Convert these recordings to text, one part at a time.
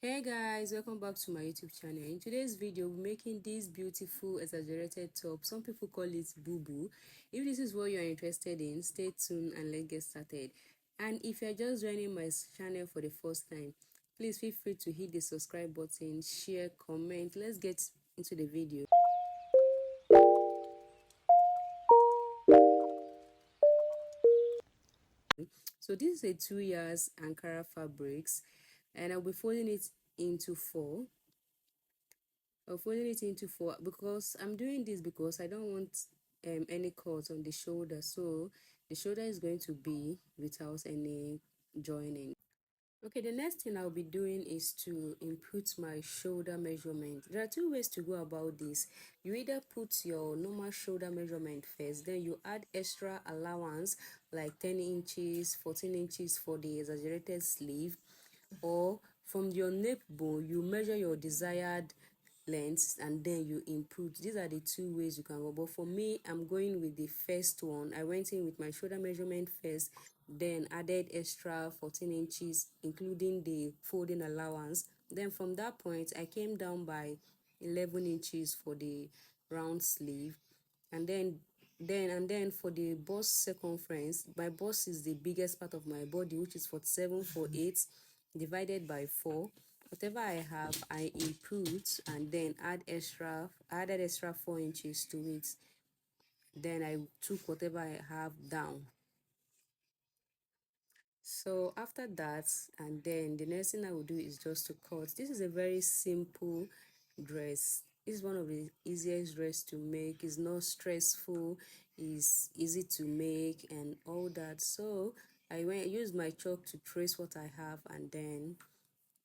Hey guys, welcome back to my YouTube channel. In today's video, we're making this beautiful exaggerated top. Some people call it Bubu. If this is what you're interested in, stay tuned and let's get started. And if you're just joining my channel for the first time, please feel free to hit the subscribe button, share, comment. Let's get into the video. So this is a 2 yards Ankara fabrics, and I'll be folding it into four. Of folding it into four, because I'm doing this because I don't want any cuts on the shoulder, so the shoulder is going to be without any joining. Okay, the next thing I'll be doing is to input my shoulder measurement. There are two ways to go about this. You either put your normal shoulder measurement first, then you add extra allowance like 10 inches 14 inches for the exaggerated sleeve, or from your nape bone you measure your desired lengths and then you input. These are the two ways you can go, but for me, I'm going with the first one. I went in with my shoulder measurement first, then added extra 14 inches including the folding allowance. Then from that point I came down by 11 inches for the round sleeve, and then for the bust circumference, my bust is the biggest part of my body, which is 47/48 divided by 4. Whatever I have, I input and then added extra 4 inches to it. Then I took whatever I have down. So after that, and then the next thing I will do is just to cut. This is a very simple dress. This is one of the easiest dress to make. It's not stressful, it's easy to make and all that. So I use my chalk to trace what I have, and then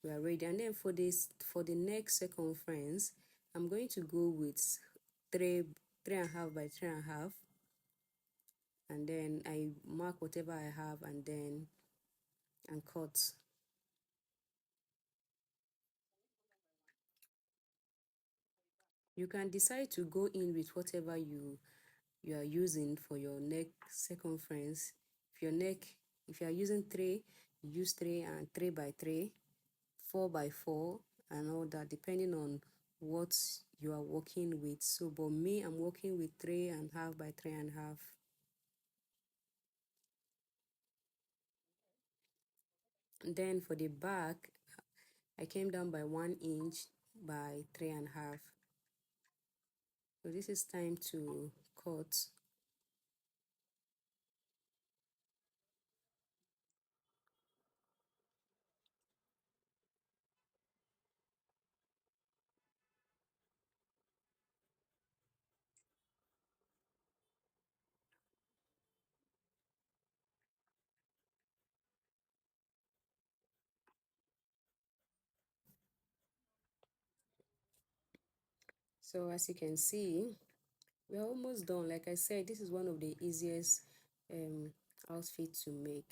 we are ready. And then for the next circumference, I'm going to go with three and a half by 3.5, and then I mark whatever I have and then cut. You can decide to go in with whatever you are using for your neck circumference. If you are using 3, use 3 and 3 by 3, 4 by 4 and all that, depending on what you are working with. So but me, I'm working with 3.5 by 3.5. Then for the back, I came down by 1 inch by 3.5. So this is time to cut. So as you can see, we're almost done. Like I said, this is one of the easiest outfits to make.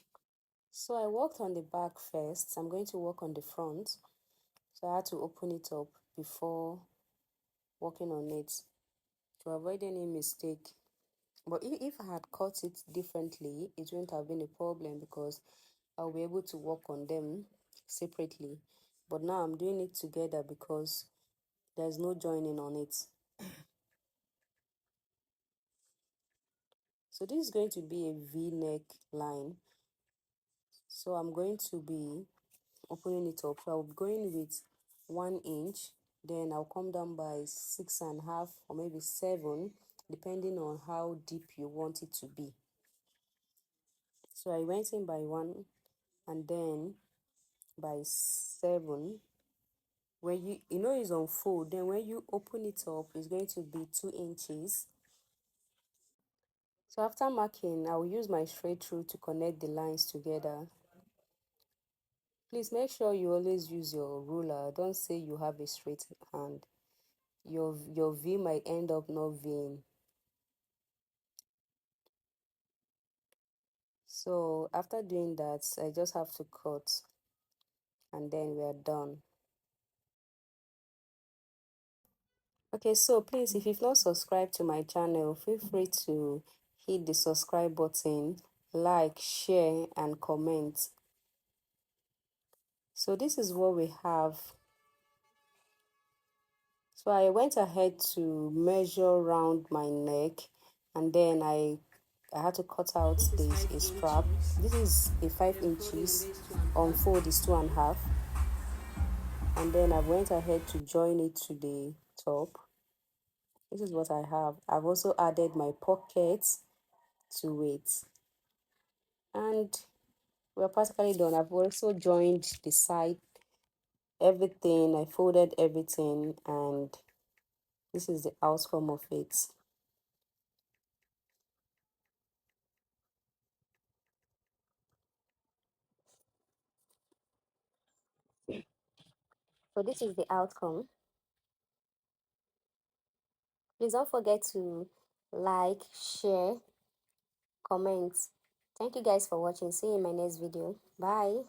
So I worked on the back first. I'm going to work on the front. So I had to open it up before working on it to avoid any mistake. But if I had cut it differently, it wouldn't have been a problem because I'll be able to work on them separately. But now I'm doing it together because there's no joining on it. So this is going to be a V-neck line. So I'm going to be opening it up. So I'll be going with 1 inch, then I'll come down by 6.5 or maybe 7, depending on how deep you want it to be. So I went in by 1 and then by 7. When you know it's on fold, then when you open it up, it's going to be 2 inches. So after marking, I will use my straight through to connect the lines together. Please make sure you always use your ruler. Don't say you have a straight hand. Your V might end up not Ving. So after doing that, I just have to cut and then we are done. Okay, so please, if you've not subscribed to my channel, feel free to hit the subscribe button, like, share and comment. So this is what we have. So I went ahead to measure around my neck, and then I had to cut out this a strap. This is a 5 inches. On fold is 2.5, and then I went ahead to join it to the top. This is what I have. I've also added my pockets to it, and we're practically done. I've also joined the side, everything. I folded everything, and this is the outcome of it. So this is the outcome. Please don't forget to like, share, comment. Thank you guys for watching. See you in my next video. Bye.